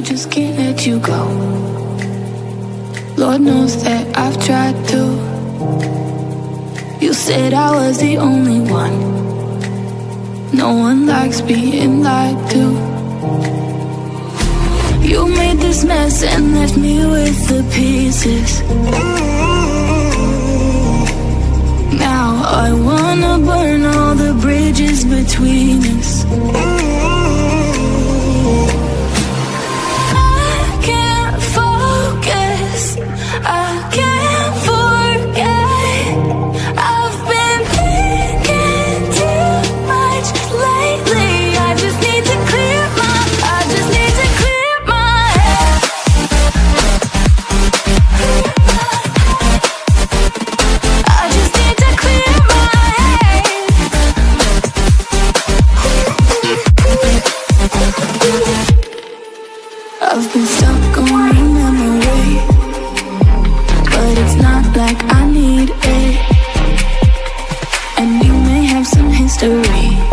just can't let you go. Lord knows that I've tried to. You said I was the only one. No one likes being lied to. You made this mess and left me with the pieces. Now I wanna burn all the bridges between us. I can't focus, I can't forget. I've been thinking too much lately. I just need to clear my head. I just need to clear my head. I've been stuck on your memory, but it's not like I need it. And you may have some history.